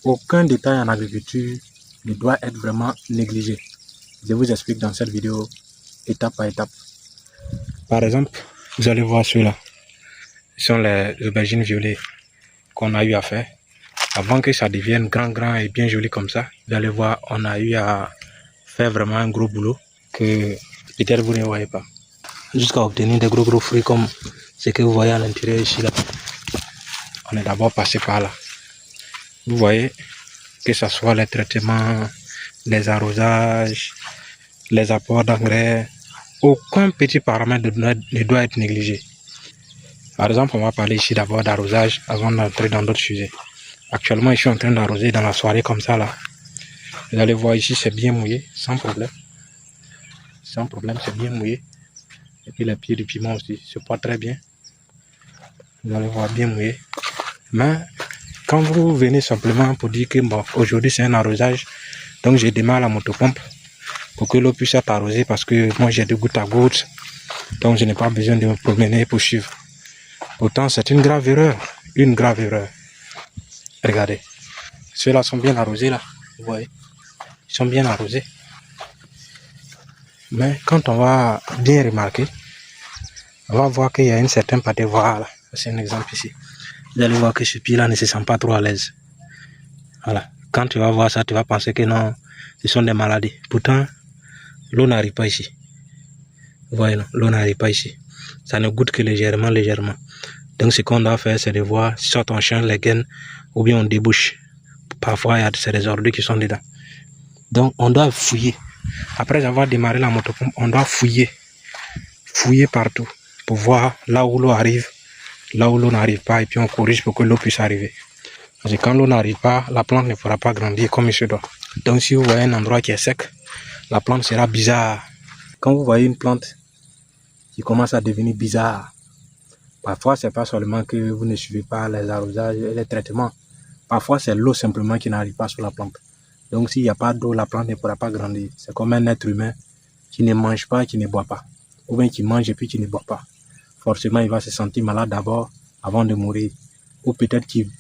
Aucun détail en agriculture ne doit être vraiment négligé. Je vous explique dans cette vidéo étape par étape. Par exemple, vous allez voir ceux-là. Ce sont les aubergines violées qu'on a eu à faire. Avant que ça devienne grand et bien joli comme ça, vous allez voir, on a eu à faire vraiment un gros boulot que peut-être vous ne voyez pas. Jusqu'à obtenir des gros fruits comme ce que vous voyez à l'intérieur ici là. On est d'abord passé par là. Vous voyez que ce soit les traitements, les arrosages, les apports d'engrais, aucun petit paramètre ne doit être négligé. Par exemple, on va parler ici d'abord d'arrosage avant d'entrer dans d'autres sujets. Actuellement, je suis en train d'arroser dans la soirée comme ça là. Vous allez voir ici, c'est bien mouillé, sans problème. Sans problème, c'est bien mouillé. Et puis les pieds du piment aussi se portent très bien. Vous allez voir, bien mouillé. Mais quand vous venez simplement pour dire que bon, aujourd'hui c'est un arrosage, donc j'ai démarré la motopompe pour que l'eau puisse être arrosée parce que moi j'ai de goutte à goutte, donc je n'ai pas besoin de me promener pour suivre. Pourtant c'est une grave erreur, Regardez, ceux-là sont bien arrosés là, vous voyez, ils sont bien arrosés. Mais quand on va bien remarquer, on va voir qu'il y a une certaine partie, voilà, c'est un exemple ici. Vous allez voir que ce pied-là ne se sent pas trop à l'aise. Voilà. Quand tu vas voir ça, tu vas penser que non, ce sont des maladies. Pourtant, l'eau n'arrive pas ici. Vous voyez, non, l'eau n'arrive pas ici. Ça ne goûte que légèrement. Donc, ce qu'on doit faire, c'est de voir si soit on change les gaines ou bien on débouche. Parfois, il y a des ordures qui sont dedans. Donc, on doit fouiller. Après avoir démarré la motopompe, on doit fouiller. Fouiller partout pour voir là où l'eau arrive, là où l'eau n'arrive pas, et puis on corrige pour que l'eau puisse arriver. Parce que quand l'eau n'arrive pas, la plante ne pourra pas grandir comme il se doit. Donc si vous voyez un endroit qui est sec, la plante sera bizarre. Quand vous voyez une plante qui commence à devenir bizarre, parfois c'est pas seulement que vous ne suivez pas les arrosages et les traitements. Parfois c'est l'eau simplement qui n'arrive pas sur la plante. Donc s'il n'y a pas d'eau, la plante ne pourra pas grandir. C'est comme un être humain qui ne mange pas et qui ne boit pas. Ou bien qui mange et puis qui ne boit pas. Forcément il va se sentir malade d'abord avant de mourir. Ou peut-être qui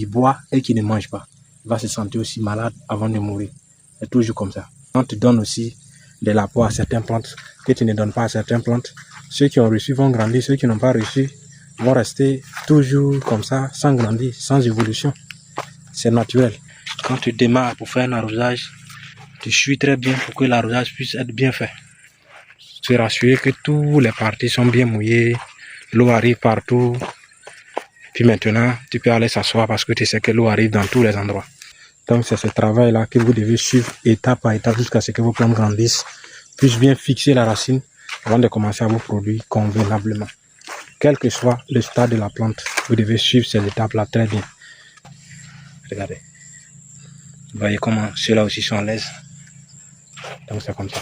boit et qui ne mange pas. Il va se sentir aussi malade avant de mourir. C'est toujours comme ça. Quand tu donnes aussi de l'apport à certaines plantes que tu ne donnes pas à certaines plantes, ceux qui ont reçu vont grandir, ceux qui n'ont pas reçu vont rester toujours comme ça, sans grandir, sans évolution. C'est naturel. Quand tu démarres pour faire un arrosage, tu suis très bien pour que l'arrosage puisse être bien fait. Tu es rassuré que toutes les parties sont bien mouillées, l'eau arrive partout. Puis maintenant, tu peux aller s'asseoir parce que tu sais que l'eau arrive dans tous les endroits. Donc c'est ce travail-là que vous devez suivre étape par étape jusqu'à ce que vos plantes grandissent, puissent bien fixer la racine avant de commencer à vous produire convenablement. Quel que soit le stade de la plante, vous devez suivre ces étapes-là très bien. Regardez. Vous voyez comment ceux-là aussi sont à l'aise. Donc c'est comme ça.